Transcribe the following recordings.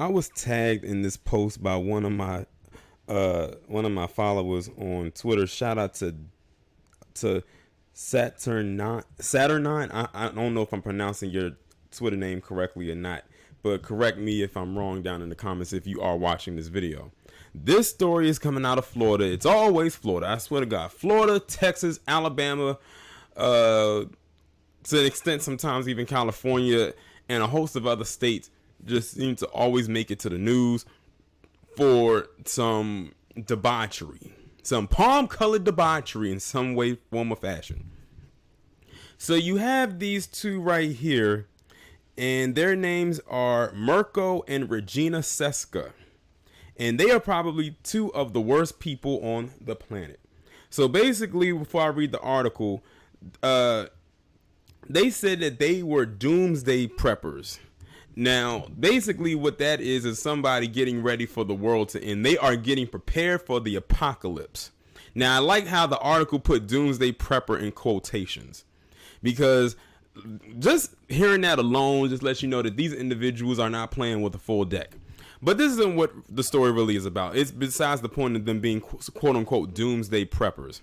I was tagged in this post by one of my followers on Twitter. Shout out to Saturnine. I don't know if I'm pronouncing your Twitter name correctly or not, but correct me if I'm wrong down in the comments if you are watching this video. This story is coming out of Florida. It's always Florida. I swear to God. Florida, Texas, Alabama, to an extent sometimes even California, and a host of other states just seem to always make it to the news for some debauchery. Some palm-colored debauchery in some way, form, or fashion. So you have these two right here, and their names are Mirko and Regina Ceskas. And they are probably two of the worst people on the planet. So basically, before I read the article, they said that they were doomsday preppers. Now, basically what that is somebody getting ready for the world to end. They are getting prepared for the apocalypse. Now, I like how the article put doomsday prepper in quotations, because just hearing that alone just lets you know that these individuals are not playing with a full deck. But this isn't what the story really is about. It's besides the point of them being quote unquote doomsday preppers.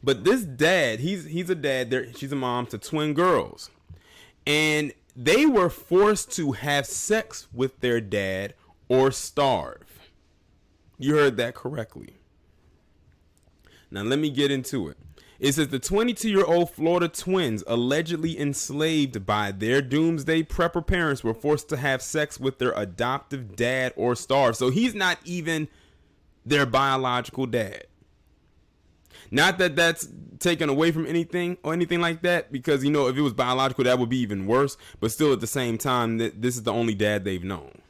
But this dad, he's a dad. She's a mom to twin girls. And they were forced to have sex with their dad or starve. You heard that correctly. Now let me get into it. It says the 22-year-old Florida twins, allegedly enslaved by their doomsday prepper parents, were forced to have sex with their adoptive dad or starve. So he's not even their biological dad. Not that that's taken away from anything or anything like that, because, you know, if it was biological, that would be even worse. But still, at the same time, this is the only dad they've known.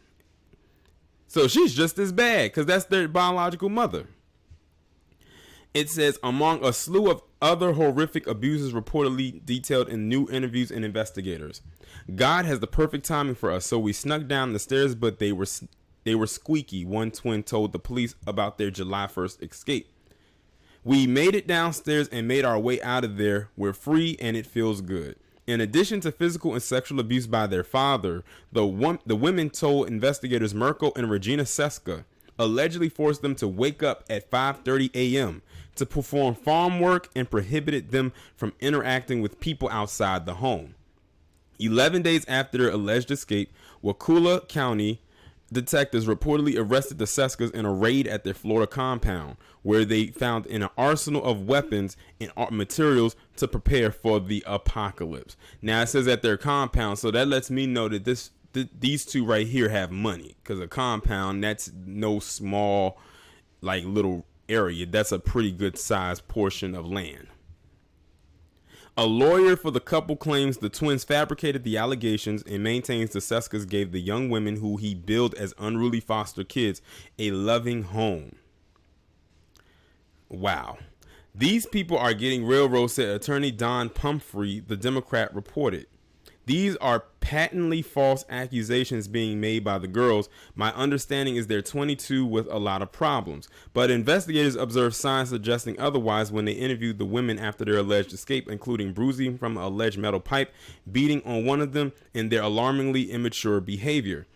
So she's just as bad, because that's their biological mother. It says, among a slew of other horrific abuses reportedly detailed in new interviews and investigators. God has the perfect timing for us, so we snuck down the stairs, but they were squeaky, one twin told the police about their July 1st escape. We made it downstairs and made our way out of there. We're free and it feels good. In addition to physical and sexual abuse by their father, the women told investigators Mirko and Regina Ceskas allegedly forced them to wake up at 5:30 a.m. to perform farm work and prohibited them from interacting with people outside the home. 11 days after their alleged escape, Wakulla County detectives reportedly arrested the Ceskas in a raid at their Florida compound, where they found an arsenal of weapons and materials to prepare for the apocalypse. Now it says at their compound, so that lets me know that these two right here have money, because a compound, that's no small like little area. That's a pretty good sized portion of land. A lawyer for the couple claims the twins fabricated the allegations and maintains the Ceskas gave the young women who he billed as unruly foster kids a loving home. Wow. These people are getting railroaded, said attorney Don Pumphrey, the Democrat, reported. These are patently false accusations being made by the girls. My understanding is they're 22 with a lot of problems. But investigators observed signs suggesting otherwise when they interviewed the women after their alleged escape, including bruising from an alleged metal pipe, beating on one of them, and their alarmingly immature behavior.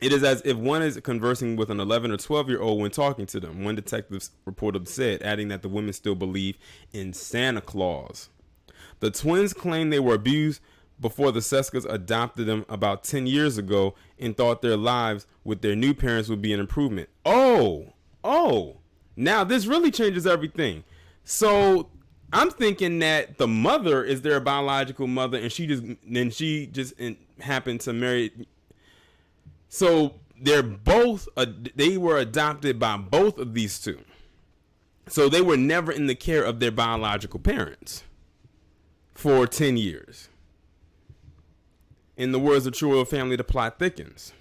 It is as if one is conversing with an 11 or 12-year-old when talking to them, one detective reporter said, adding that the women still believe in Santa Claus. The twins claim they were abused before the Ceskas adopted them about 10 years ago and thought their lives with their new parents would be an improvement. Oh, now this really changes everything. So I'm thinking that the mother is their biological mother, and she just happened to marry. So they were adopted by both of these two. So they were never in the care of their biological parents for 10 years. In the words of True Royal Family, the plot thickens.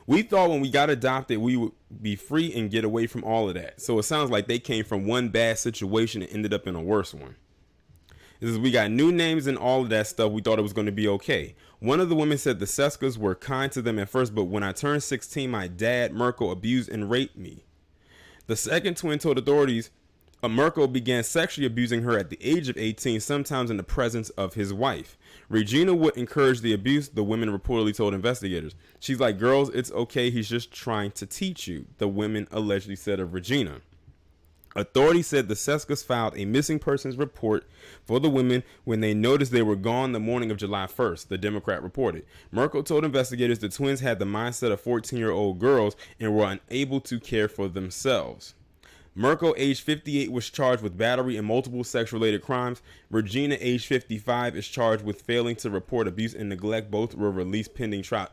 We thought when we got adopted, we would be free and get away from all of that. So it sounds like they came from one bad situation and ended up in a worse one. This is, we got new names and all of that stuff. We thought it was going to be okay. One of the women said the Ceskas were kind to them at first, but when I turned 16, my dad, Mirko, abused and raped me. The second twin told authorities Mirko began sexually abusing her at the age of 18, sometimes in the presence of his wife. Regina would encourage the abuse, the women reportedly told investigators. She's like, girls, it's okay. He's just trying to teach you, the women allegedly said of Regina. Authorities said the Ceskas filed a missing persons report for the women when they noticed they were gone the morning of July 1st, the Democrat reported. Mirko told investigators the twins had the mindset of 14-year-old girls and were unable to care for themselves. Mirko, age 58, was charged with battery and multiple sex-related crimes. Regina, age 55, is charged with failing to report abuse and neglect. Both were released pending trial.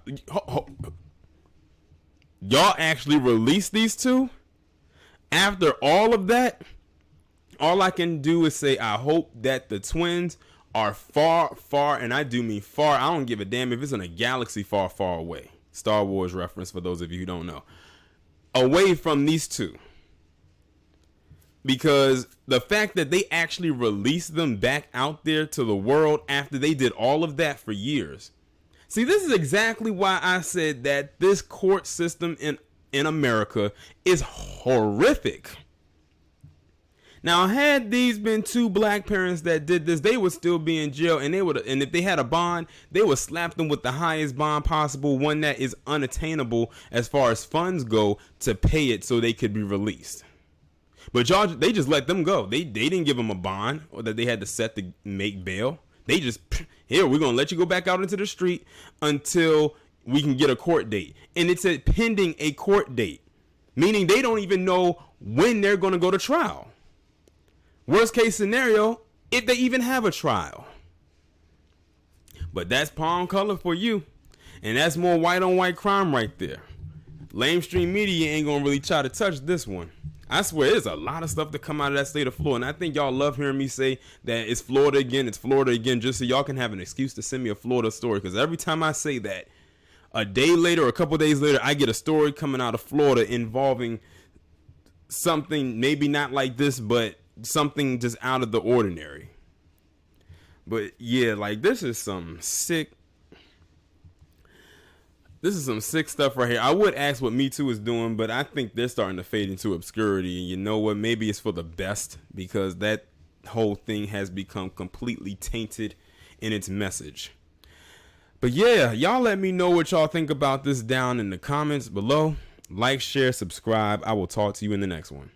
Y'all actually released these two? After all of that, all I can do is say I hope that the twins are far, far, and I do mean far. I don't give a damn if it's in a galaxy far, far away. Star Wars reference for those of you who don't know. Away from these two. Because the fact that they actually released them back out there to the world after they did all of that for years. See, this is exactly why I said that this court system in America is horrific. Now, had these been two black parents that did this, they would still be in jail, and if they had a bond, they would slap them with the highest bond possible, one that is unattainable as far as funds go to pay it so they could be released. But y'all, they just let them go. They didn't give them a bond or that they had to set to make bail. They just, here, we're going to let you go back out into the street until we can get a court date. And it said pending a court date, meaning they don't even know when they're going to go to trial. Worst case scenario, if they even have a trial. But that's palm color for you. And that's more white on white crime right there. Lamestream media ain't going to really try to touch this one. I swear there's a lot of stuff that come out of that state of Florida. And I think y'all love hearing me say that it's Florida again, just so y'all can have an excuse to send me a Florida story. Because every time I say that, a day later or a couple days later, I get a story coming out of Florida involving something maybe not like this, but something just out of the ordinary. But yeah, like this is some sick stuff right here. I would ask what Me Too is doing, but I think they're starting to fade into obscurity. And you know what? Maybe it's for the best, because that whole thing has become completely tainted in its message. But yeah, y'all let me know what y'all think about this down in the comments below. Like, share, subscribe. I will talk to you in the next one.